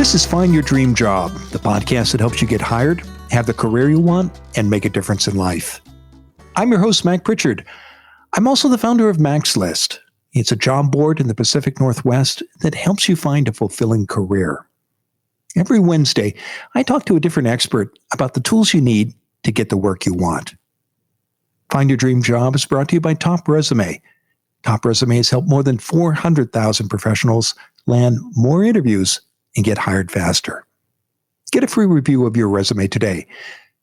This is Find Your Dream Job, the podcast that helps you get hired, have the career you want, and make a difference in life. I'm your host, Mac Pritchard. I'm also the founder of Mac's List. It's a job board in the Pacific Northwest that helps you find a fulfilling career. Every Wednesday, I talk to a different expert about the tools you need to get the work you want. Find Your Dream Job is brought to you by Top Resume. Top Resume has helped more than 400,000 professionals land more interviews and get hired faster. Get a free review of your resume today.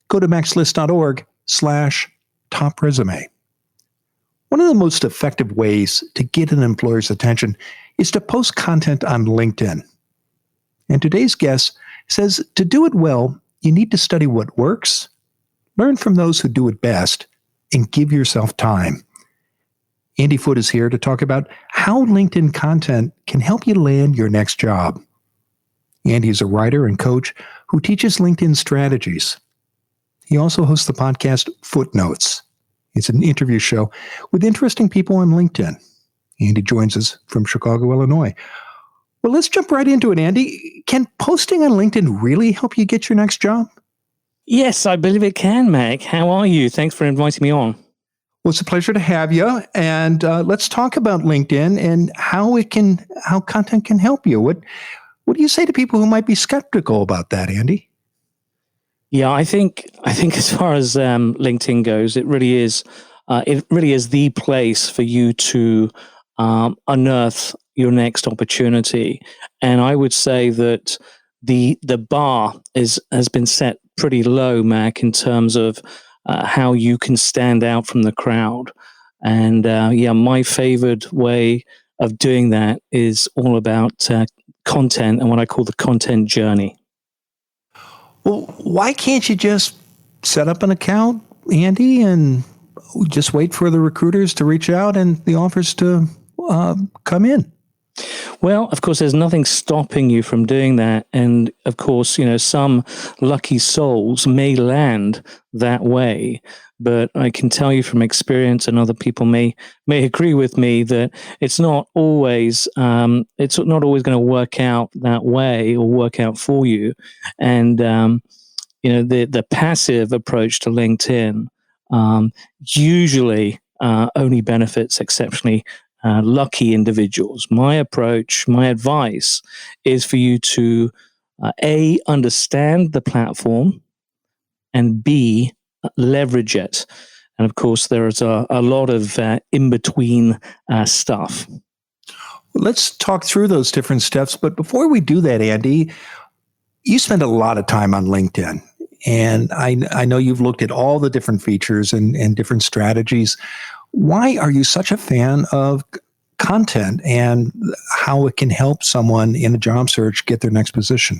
Go to maxlist.org/topresume. One of the most effective ways to get an employer's attention is to post content on LinkedIn. And today's guest says to do it well, you need to study what works, learn from those who do it best, and give yourself time. Andy Foote is here to talk about how LinkedIn content can help you land your next job. Andy is a writer and coach who teaches LinkedIn strategies. He also hosts the podcast Footnotes. It's an interview show with interesting people on LinkedIn. Andy joins us from Chicago, Illinois. Well, let's jump right into it, Andy. Can posting on LinkedIn really help you get your next job? Yes, I believe it can, Mac. How are you? Thanks for inviting me on. Well, it's a pleasure to have you. And let's talk about LinkedIn and how content can help you. What do you say to people who might be skeptical about that, Andy? Yeah, I think as far as LinkedIn goes, it really is the place for you to unearth your next opportunity. And I would say that the bar has been set pretty low, Mac, in terms of how you can stand out from the crowd. And my favored way of doing that is all about content and what I call the content journey. Well, why can't you just set up an account, Andy, and just wait for the recruiters to reach out and the offers to come in? Well, of course, there's nothing stopping you from doing that. And of course, some lucky souls may land that way. But I can tell you from experience, and other people may agree with me, that it's not always going to work out that way or work out for you. And the passive approach to LinkedIn usually only benefits exceptionally lucky individuals. My advice is for you to A, understand the platform, and B, leverage it. And of course, there's a lot of in-between stuff. Let's talk through those different steps. But before we do that, Andy, you spend a lot of time on LinkedIn. And I know you've looked at all the different features and different strategies. Why are you such a fan of content and how it can help someone in a job search get their next position?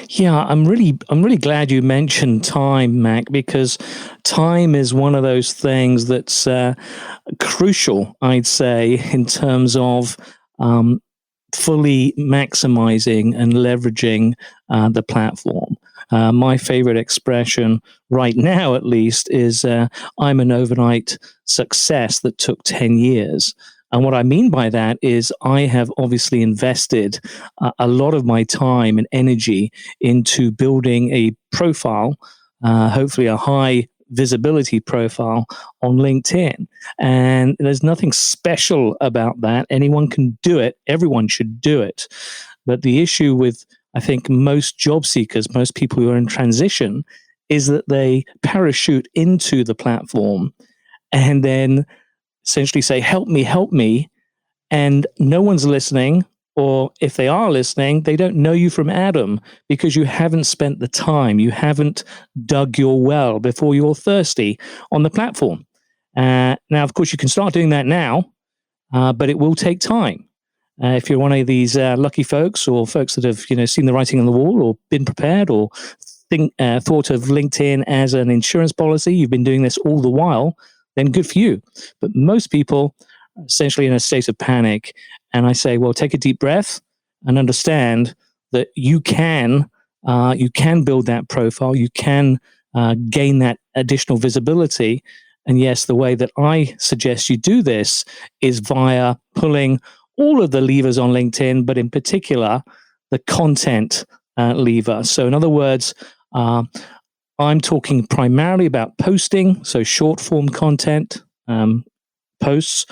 Yeah, I'm really glad you mentioned time, Mac, because time is one of those things that's crucial, I'd say, in terms of fully maximizing and leveraging the platform. My favorite expression right now, at least, is I'm an overnight success that took 10 years. And what I mean by that is I have obviously invested a lot of my time and energy into building a profile, hopefully a high visibility profile on LinkedIn. And there's nothing special about that. Anyone can do it. Everyone should do it. But the issue with, I think, most job seekers, most people who are in transition, is that they parachute into the platform and then essentially say, help me, and no one's listening, or if they are listening, they don't know you from Adam because you haven't spent the time, you haven't dug your well before you're thirsty on the platform. Now, of course, you can start doing that now, but it will take time. If you're one of these lucky folks or folks that have seen the writing on the wall or been prepared or thought of LinkedIn as an insurance policy, you've been doing this all the while, then good for you. But most people are essentially in a state of panic. And I say, well, take a deep breath and understand that you can build that profile. You can gain that additional visibility. And yes, the way that I suggest you do this is via pulling all of the levers on LinkedIn, but in particular, the content lever. So in other words, I'm talking primarily about posting, so short form content, posts,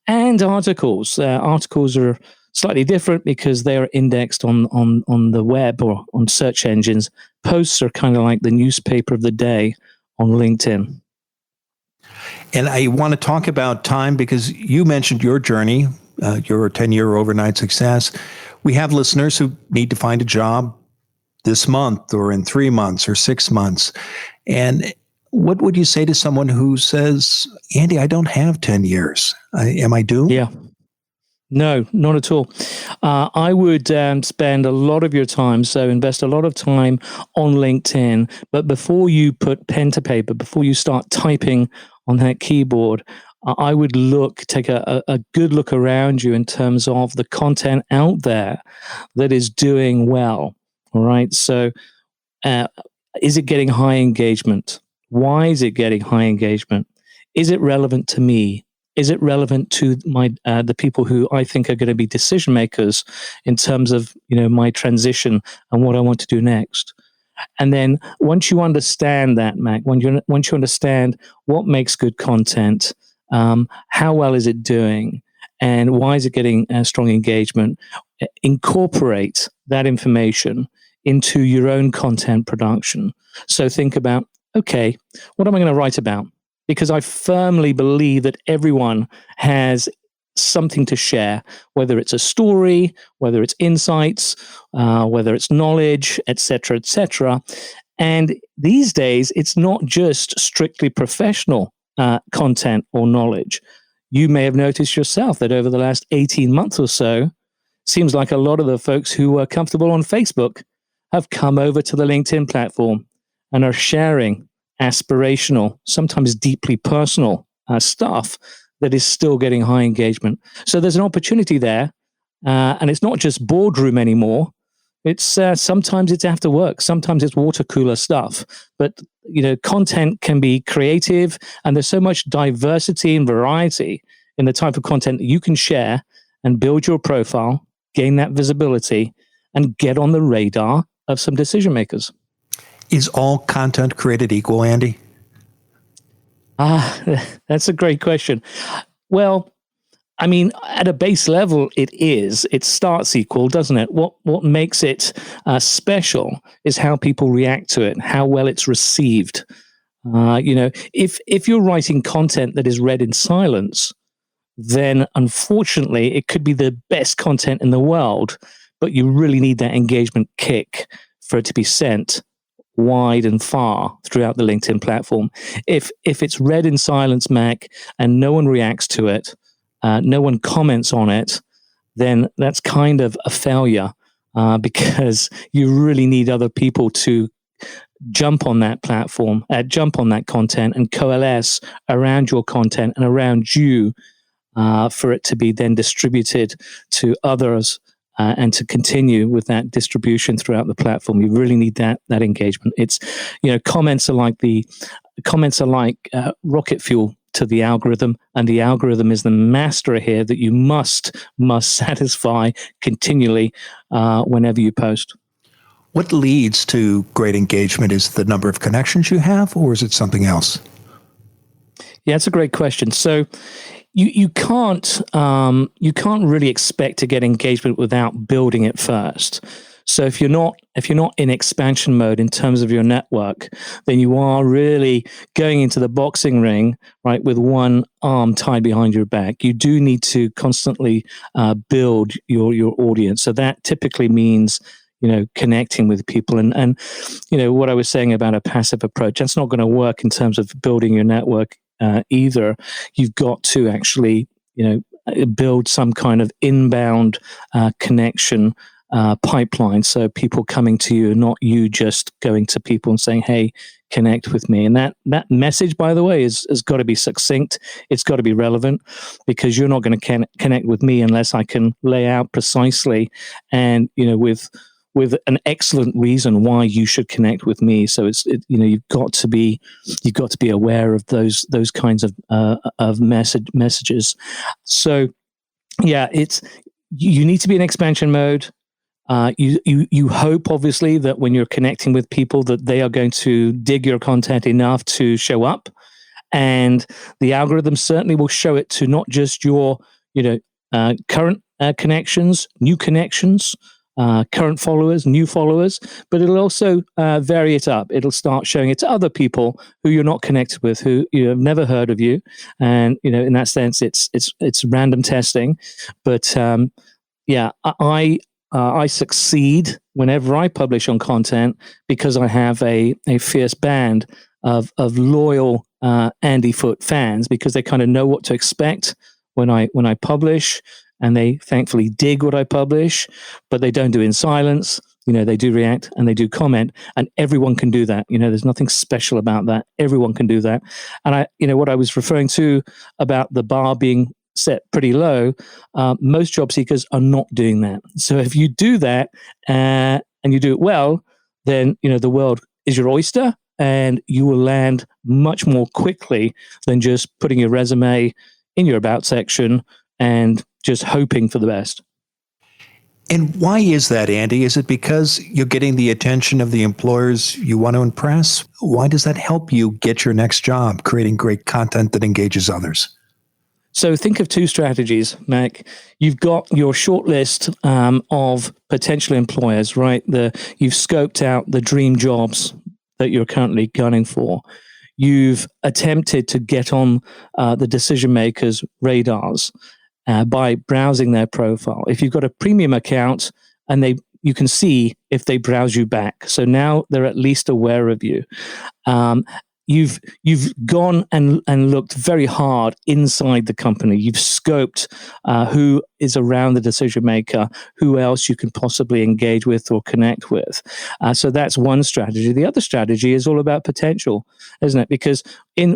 and articles. Articles are slightly different because they are indexed on the web or on search engines. Posts are kind of like the newspaper of the day on LinkedIn. And I want to talk about time because you mentioned your journey, your 10-year overnight success. We have listeners who need to find a job this month or in 3 months or 6 months. And what would you say to someone who says, Andy, I don't have 10 years. Am I doomed? Yeah. No, not at all. I would spend a lot of your time, so invest a lot of time on LinkedIn. But before you put pen to paper, before you start typing on that keyboard, I would take a good look around you in terms of the content out there that is doing well. All right. So is it getting high engagement? Why is it getting high engagement? Is it relevant to me? Is it relevant to the people who I think are going to be decision makers in terms of my transition and what I want to do next? And then once you understand that, Mac, once you understand what makes good content, how well is it doing, and why is it getting strong engagement, incorporate that information into your own content production. So think about, okay, what am I going to write about? Because I firmly believe that everyone has something to share, whether it's a story, whether it's insights, whether it's knowledge, etc., etc. And these days, it's not just strictly professional content or knowledge. You may have noticed yourself that over the last 18 months or so, seems like a lot of the folks who were comfortable on Facebook have come over to the LinkedIn platform and are sharing aspirational, sometimes deeply personal stuff that is still getting high engagement. So there's an opportunity there, and it's not just boardroom anymore. It's sometimes it's after work, sometimes it's water cooler stuff. But content can be creative, and there's so much diversity and variety in the type of content that you can share and build your profile, gain that visibility, and get on the radar of some decision makers. Is all content created equal, Andy? That's a great question. Well, I mean, at a base level, it is. It starts equal, doesn't it? What makes it special is how people react to it, how well it's received. If you're writing content that is read in silence, then unfortunately, it could be the best content in the world, but you really need that engagement kick for it to be sent wide and far throughout the LinkedIn platform. If it's read in silence, Mac, and no one reacts to it, no one comments on it, then that's kind of a failure because you really need other people to jump on that platform, jump on that content and coalesce around your content and around you for it to be then distributed to others and to continue with that distribution throughout the platform. You really need that engagement. It's, comments are like rocket fuel to the algorithm, and the algorithm is the master here that you must satisfy continually whenever you post. What leads to great engagement? Is the number of connections you have, or is it something else? Yeah, it's a great question. So you can't really expect to get engagement without building it first. So if you're not in expansion mode in terms of your network, then you are really going into the boxing ring, right, with one arm tied behind your back. You do need to constantly build your audience. So that typically means connecting with people and what I was saying about a passive approach. That's not going to work in terms of building your network either. You've got to actually build some kind of inbound connection pipeline, so people coming to you, not you just going to people and saying, hey, connect with me. And that message, by the way, has got to be succinct. It's got to be relevant, because you're not going to connect with me unless I can lay out precisely and with an excellent reason why you should connect with me. So you've got to be aware of those kinds of messages. So yeah, you need to be in expansion mode. You hope, obviously, that when you're connecting with people that they are going to dig your content enough to show up. And the algorithm certainly will show it to not just your, current connections, new connections, current followers, new followers, but it'll also vary it up. It'll start showing it to other people who you're not connected with, who you have never heard of you, and in that sense, it's random testing. But yeah, I succeed whenever I publish on content because I have a fierce band of loyal Andy Foote fans, because they kind of know what to expect when I publish, and they thankfully dig what I publish, but they don't do it in silence. They do react and they do comment, and everyone can do that. There's nothing special about that. Everyone can do that. And what I was referring to about the bar being set pretty low, most job seekers are not doing that. So if you do that and you do it well, then the world is your oyster, and you will land much more quickly than just putting your resume in your about section and just hoping for the best. And why is that, Andy? Is it because you're getting the attention of the employers you want to impress? Why does that help you get your next job, creating great content that engages others? So think of two strategies, Mac. You've got your short list of potential employers, right? You've scoped out the dream jobs that you're currently gunning for. You've attempted to get on the decision makers' radars by browsing their profile. If you've got a premium account, and you can see if they browse you back. So now they're at least aware of you. You've gone and looked very hard inside the company. You've scoped who is around the decision maker, who else you can possibly engage with or connect with. So that's one strategy. The other strategy is all about potential, isn't it? Because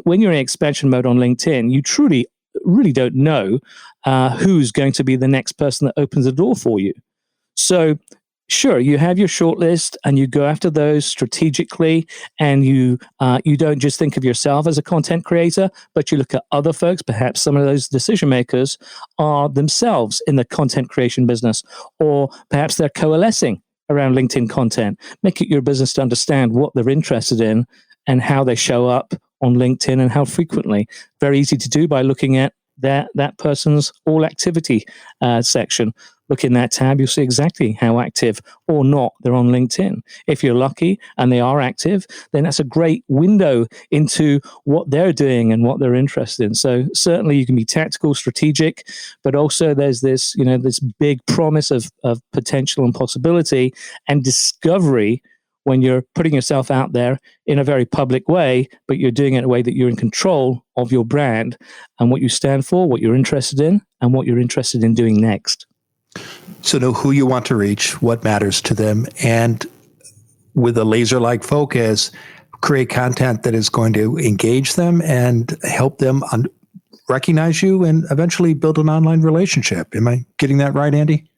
when you're in expansion mode on LinkedIn, you truly really don't know who's going to be the next person that opens the door for you. So sure, you have your shortlist and you go after those strategically, and you don't just think of yourself as a content creator, but you look at other folks. Perhaps some of those decision makers are themselves in the content creation business, or perhaps they're coalescing around LinkedIn content. Make it your business to understand what they're interested in and how they show up on LinkedIn and how frequently. Very easy to do by looking at that person's all activity section. Look in that tab, you'll see exactly how active or not they're on LinkedIn. If you're lucky and they are active, then that's a great window into what they're doing and what they're interested in. So certainly you can be tactical, strategic, but also there's this, this big promise of potential and possibility and discovery when you're putting yourself out there in a very public way, but you're doing it in a way that you're in control of your brand and what you stand for, what you're interested in, and what you're interested in doing next. So know who you want to reach, what matters to them, and with a laser-like focus, create content that is going to engage them and help them recognize you and eventually build an online relationship. Am I getting that right, Andy?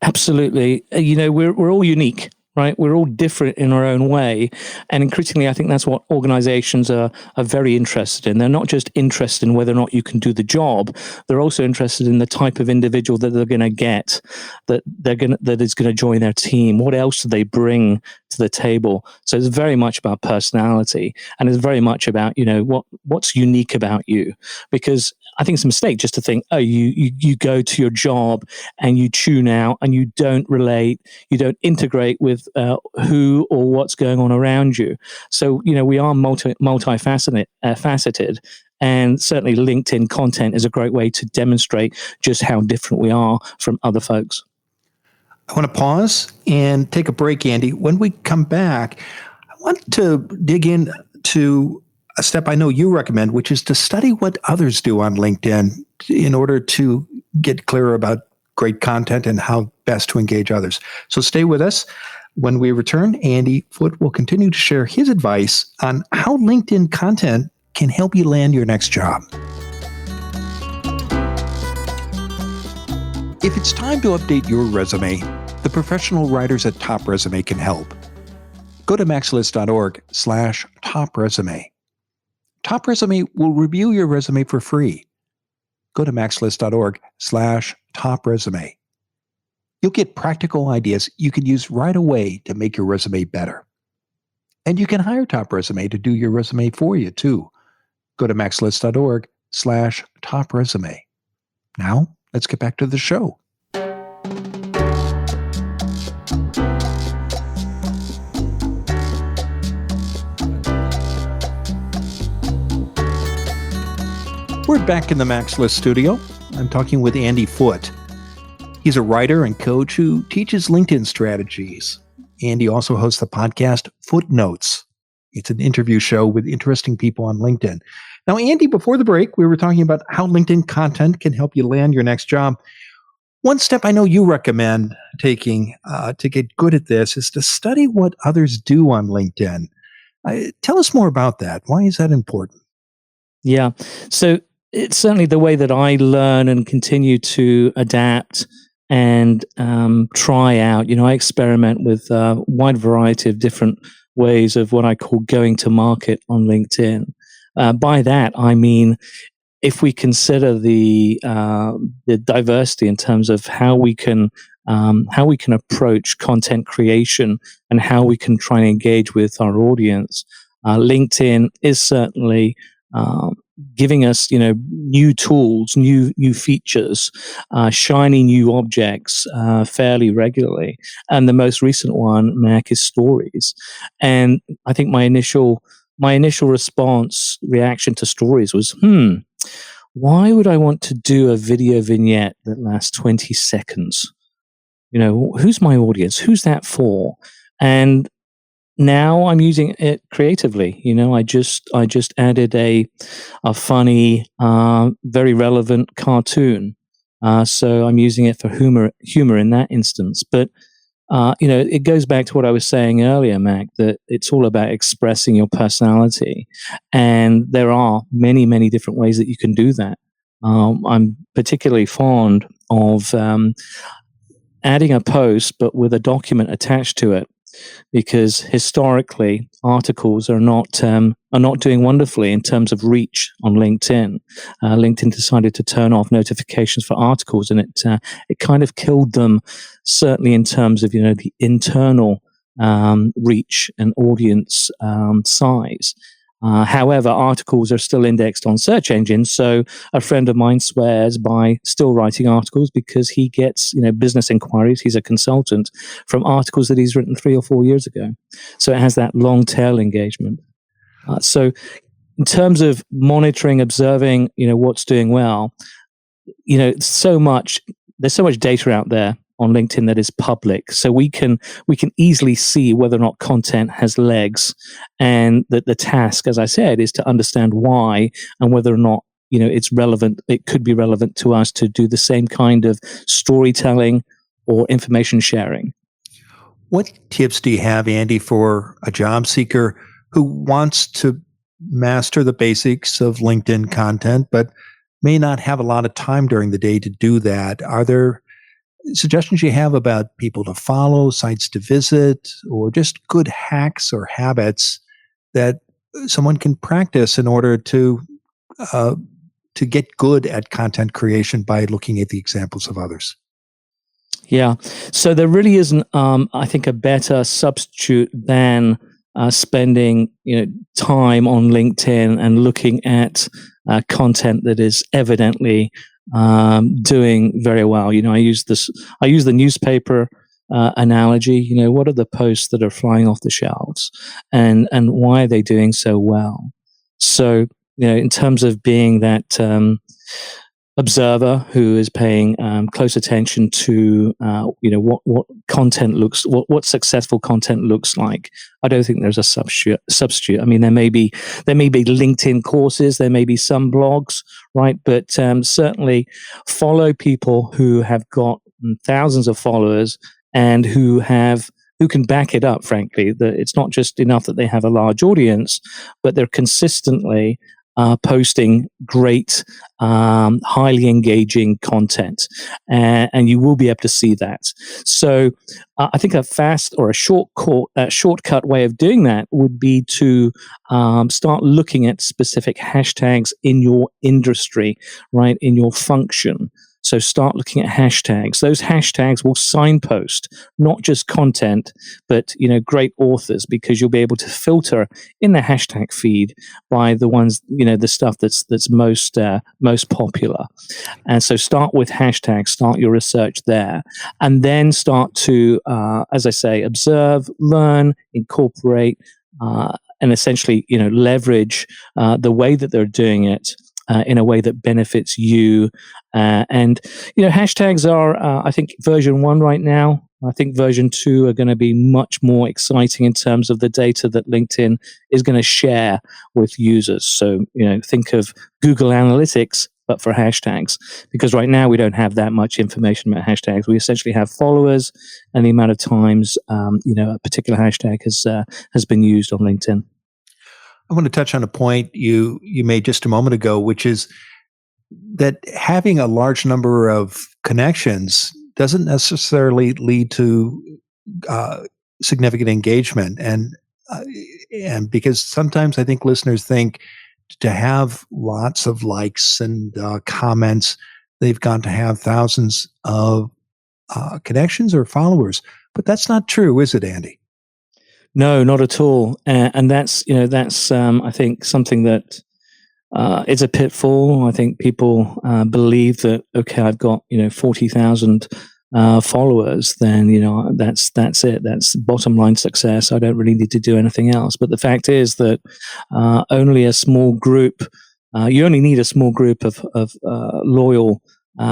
Absolutely. We're all unique. Right, we're all different in our own way, and increasingly, I think that's what organizations are very interested in. They're not just interested in whether or not you can do the job; they're also interested in the type of individual that they're going to get, that is going to join their team. What else do they bring to the table? So it's very much about personality, and it's very much about what's unique about you. Because I think it's a mistake just to think, oh, you go to your job and you tune out and you don't relate, you don't integrate with who or what's going on around you. So, we are multifaceted, faceted, and certainly LinkedIn content is a great way to demonstrate just how different we are from other folks. I want to pause and take a break, Andy. When we come back, I want to dig into a step I know you recommend, which is to study what others do on LinkedIn in order to get clearer about great content and how best to engage others. So stay with us. When we return, Andy Foote will continue to share his advice on how LinkedIn content can help you land your next job. If it's time to update your resume, the professional writers at Top Resume can help. Go to maxlist.org/topresume. Top Resume will review your resume for free. Go to maxlist.org/topresume. You'll get practical ideas you can use right away to make your resume better. And you can hire Top Resume to do your resume for you, too. Go to maxlist.org/top resume. Now, let's get back to the show. We're back in the Max List studio. I'm talking with Andy Foote. He's a writer and coach who teaches LinkedIn strategies. Andy also hosts the podcast Footnotes. It's an interview show with interesting people on LinkedIn. Now, Andy, before the break, we were talking about how LinkedIn content can help you land your next job. One step I know you recommend taking to get good at this is to study what others do on LinkedIn. Tell us more about that. Why is that important? Yeah. So it's certainly the way that I learn and continue to adapt and try out. I experiment with a wide variety of different ways of what I call going to market on LinkedIn. By that, I mean, if we consider the diversity in terms of how we can approach content creation and how we can try and engage with our audience, LinkedIn is certainly giving us, new tools, new features, shiny new objects fairly regularly. And the most recent one, Mac, is stories. And I think my initial reaction to stories was, why would I want to do a video vignette that lasts 20 seconds? Who's my audience? Who's that for? And now I'm using it creatively. I just added a funny, very relevant cartoon. So I'm using it for humor in that instance. But it goes back to what I was saying earlier, Mac, that it's all about expressing your personality. And there are many, many different ways that you can do that. I'm particularly fond of adding a post, but with a document attached to it, because historically articles are not doing wonderfully in terms of reach on LinkedIn. LinkedIn decided to turn off notifications for articles, and it kind of killed them, certainly in terms of the internal reach and audience size. However, articles are still indexed on search engines. So a friend of mine swears by still writing articles because he gets, business inquiries. He's a consultant from articles that he's written 3 or 4 years ago. So it has that long tail engagement. So in terms of monitoring, observing, what's doing well, there's so much data out there on LinkedIn that is public, so we can easily see whether or not content has legs, and that the task, as I said, is to understand why and whether or not it's relevant. It could be relevant to us to do the same kind of storytelling or information sharing. What tips do you have, Andy, for a job seeker who wants to master the basics of LinkedIn content but may not have a lot of time during the day to do that? Are there suggestions you have about people to follow, sites to visit, or just good hacks or habits that someone can practice in order to get good at content creation by looking at the examples of others? Yeah. So there really isn't, I think, a better substitute than spending time on LinkedIn and looking at content that is evidently doing very well. I use the newspaper analogy. What are the posts that are flying off the shelves, and why are they doing so well? So, in terms of being that observer who is paying close attention to what content looks, what successful content looks like, I don't think there's a substitute. I mean, there may be LinkedIn courses, there may be some blogs, right? But certainly follow people who have got thousands of followers and who can back it up. Frankly, that it's not just enough that they have a large audience, but they're consistently posting great, highly engaging content, and you will be able to see that. So I think a fast or a shortcut way of doing that would be to start looking at specific hashtags in your industry, right, in your function. So start looking at hashtags. Those hashtags will signpost not just content, but great authors, because you'll be able to filter in the hashtag feed by the ones, the stuff that's most popular. And so start with hashtags, start your research there, and then start to, as I say, observe, learn, incorporate, and essentially, leverage the way that they're doing it in a way that benefits you. And hashtags are, I think, version 1 right now. I think version 2 are going to be much more exciting in terms of the data that LinkedIn is going to share with users. So, think of Google Analytics, but for hashtags, because right now we don't have that much information about hashtags. We essentially have followers and the amount of times, a particular hashtag has been used on LinkedIn. I want to touch on a point you made just a moment ago, which is that having a large number of connections doesn't necessarily lead to significant engagement, and because sometimes I think listeners think to have lots of likes and comments, they've got to have thousands of connections or followers, but that's not true, is it, Andy? No, not at all. And that's I think something that it's a pitfall. I think people believe that, okay, I've got 40,000 followers, then that's it. That's bottom line success. I don't really need to do anything else. But the fact is that only a small group. You only need a small group of loyal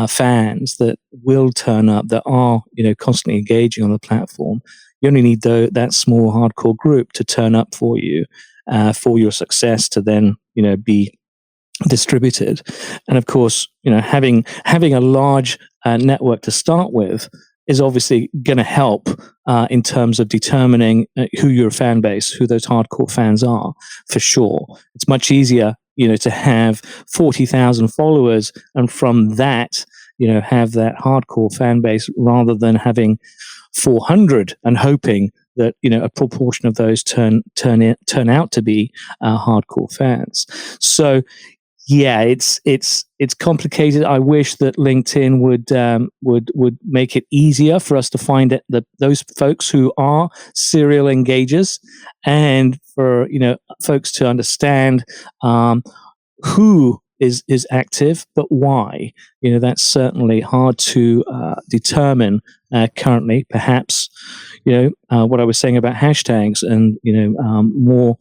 fans that will turn up, that are constantly engaging on the platform. You only need that small hardcore group to turn up for you, for your success to then be distributed. And of course, having a large network to start with is obviously going to help in terms of determining who your fan base, who those hardcore fans are, for sure. It's much easier to have 40,000 followers and from that have that hardcore fan base, rather than having 400 and hoping that a proportion of those turn out to be hardcore fans. So yeah, it's complicated. I wish that LinkedIn would make it easier for us to find those folks who are serial engagers, and for folks to understand who is active, but why. That's certainly hard to determine currently. Perhaps what I was saying about hashtags and more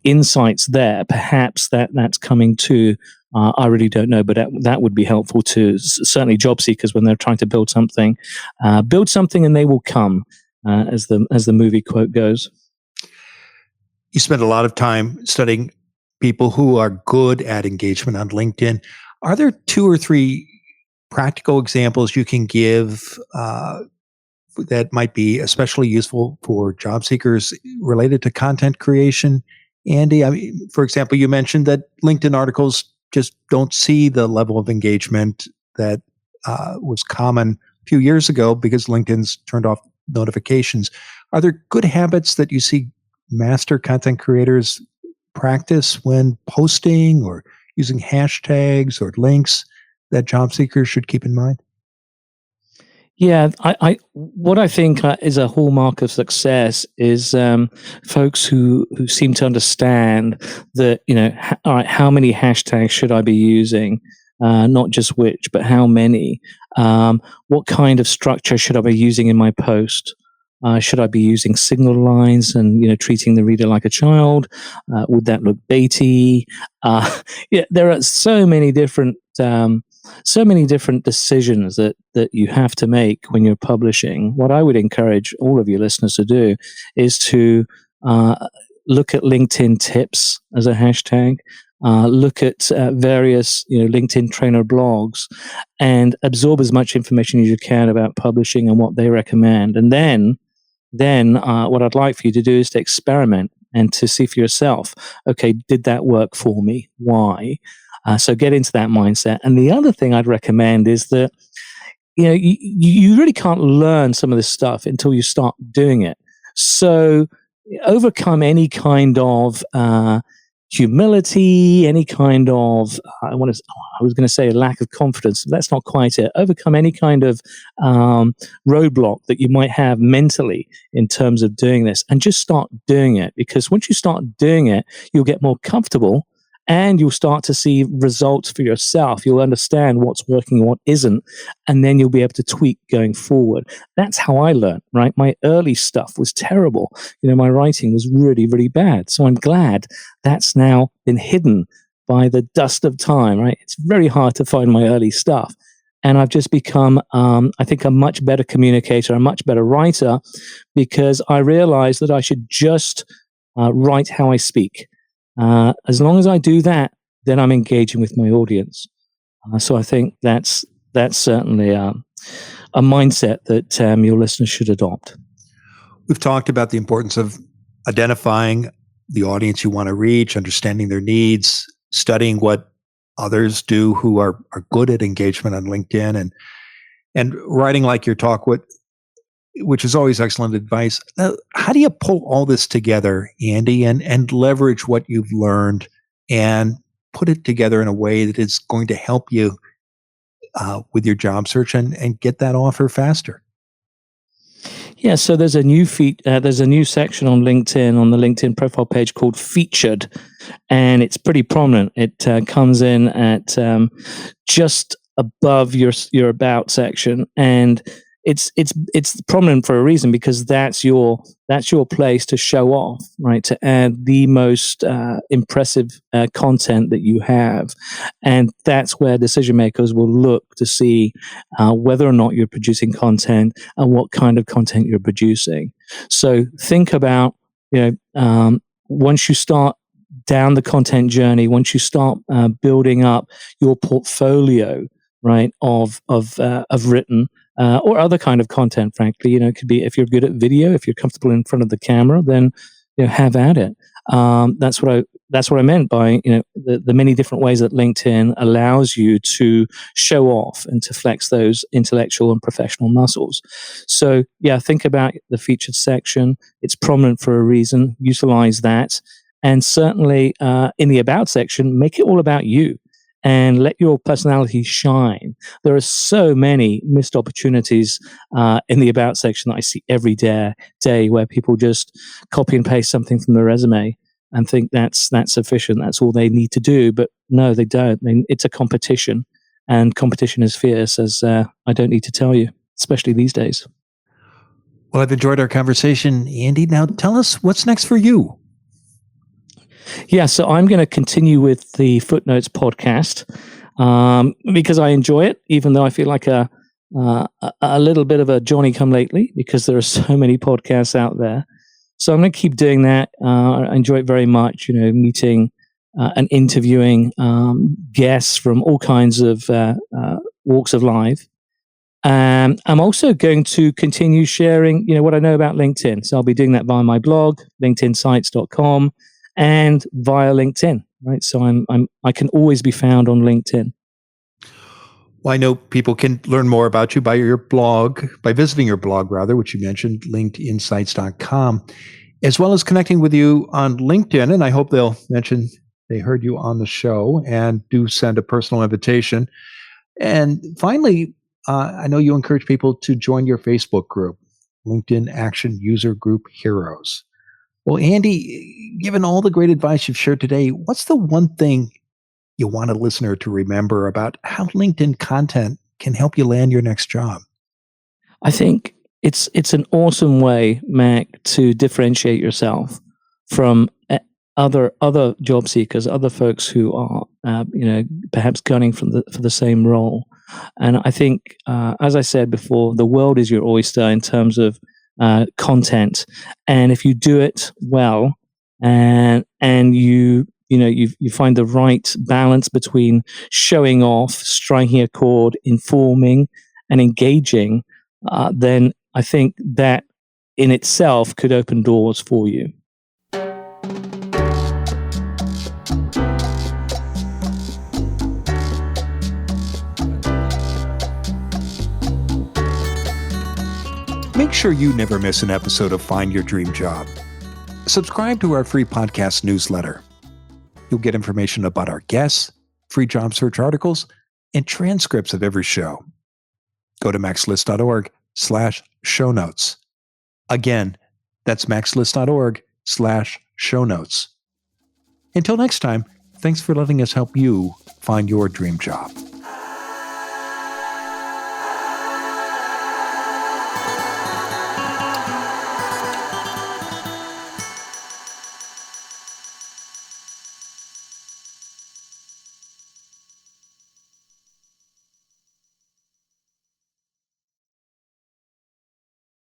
insights there. Perhaps that's coming too. I really don't know, but that would be helpful to certainly job seekers when they're trying to build something, and they will come, as the movie quote goes. You spend a lot of time studying people who are good at engagement on LinkedIn. Are there 2 or 3 practical examples you can give that might be especially useful for job seekers related to content creation? Andy, I mean, for example, you mentioned that LinkedIn articles just don't see the level of engagement that was common a few years ago because LinkedIn's turned off notifications. Are there good habits that you see master content creators practice when posting or using hashtags or links that job seekers should keep in mind? Yeah, what I think is a hallmark of success is folks who seem to understand that all right, how many hashtags should I be using? Not just which, but how many? What kind of structure should I be using in my post? Should I be using signal lines and treating the reader like a child? Would that look baity? Yeah, there are so many different decisions that you have to make when you're publishing. What I would encourage all of your listeners to do is to look at LinkedIn tips as a hashtag. Look at various LinkedIn trainer blogs and absorb as much information as you can about publishing and what they recommend. And then what I'd like for you to do is to experiment and to see for yourself, okay, did that work for me? Why? So get into that mindset. And the other thing I'd recommend is that you really can't learn some of this stuff until you start doing it. So overcome any kind of humility, any kind of, I was going to say a lack of confidence. That's not quite it. Overcome any kind of roadblock that you might have mentally in terms of doing this, and just start doing it. Because once you start doing it, you'll get more comfortable and you'll start to see results for yourself. You'll understand what's working and what isn't, and then you'll be able to tweak going forward. That's how I learned, right? My early stuff was terrible. My writing was really, really bad. So I'm glad that's now been hidden by the dust of time, right? It's very hard to find my early stuff. And I've just become, I think, a much better communicator, a much better writer, because I realized that I should just write how I speak. As long as I do that, then I'm engaging with my audience. So I think that's certainly a mindset that your listeners should adopt. We've talked about the importance of identifying the audience you want to reach, understanding their needs, studying what others do who are good at engagement on LinkedIn, and writing like your talk, which is always excellent advice. Now, how do you pull all this together, Andy, and leverage what you've learned and put it together in a way that is going to help you with your job search and get that offer faster? Yeah, so there's a new section on LinkedIn, on the LinkedIn profile page, called Featured, and it's pretty prominent. It comes in at just above your About section, and it's prominent for a reason, because that's your place to show off, right? To add the most impressive content that you have, and that's where decision makers will look to see whether or not you're producing content and what kind of content you're producing. So think about, once you start down the content journey, once you start building up your portfolio, right, of written or other kind of content, frankly, it could be, if you're good at video, if you're comfortable in front of the camera, then have at it. That's what I meant by the many different ways that LinkedIn allows you to show off and to flex those intellectual and professional muscles. So yeah, think about the featured section. It's prominent for a reason. Utilize that, and certainly in the About section, make it all about you. And let your personality shine. There are so many missed opportunities in the About section that I see every day, where people just copy and paste something from their resume and think that's sufficient. That's all they need to do. But no, they don't. It's a competition, and competition is fierce, as I don't need to tell you, especially these days. Well, I've enjoyed our conversation, Andy. Now tell us what's next for you. Yeah, so I'm going to continue with the Footnotes podcast because I enjoy it, even though I feel like a little bit of a Johnny-come-lately, because there are so many podcasts out there. So I'm going to keep doing that. I enjoy it very much, meeting and interviewing guests from all kinds of walks of life. I'm also going to continue sharing, what I know about LinkedIn. So I'll be doing that via my blog, linkedinsites.com. and via LinkedIn, right? So I can always be found on LinkedIn. Well, I know people can learn more about you by visiting your blog, which you mentioned, linkedinsights.com, as well as connecting with you on LinkedIn. And I hope they'll mention they heard you on the show and do send a personal invitation. And finally, I know you encourage people to join your Facebook group, LinkedIn Action User Group Heroes. Well, Andy, given all the great advice you've shared today, what's the one thing you want a listener to remember about how LinkedIn content can help you land your next job? I think it's an awesome way, Mac, to differentiate yourself from other job seekers, other folks who are perhaps gunning for the same role. And I think, as I said before, the world is your oyster in terms of content, and if you do it well, and you find the right balance between showing off, striking a chord, informing, and engaging, then I think that in itself could open doors for you. Make sure you never miss an episode of Find Your Dream Job. Subscribe to our free podcast newsletter. You'll get information about our guests, free job search articles, and transcripts of every show. Go to maxlist.org/show notes. Again, that's maxlist.org/show notes. Until next time, thanks for letting us help you find your dream job.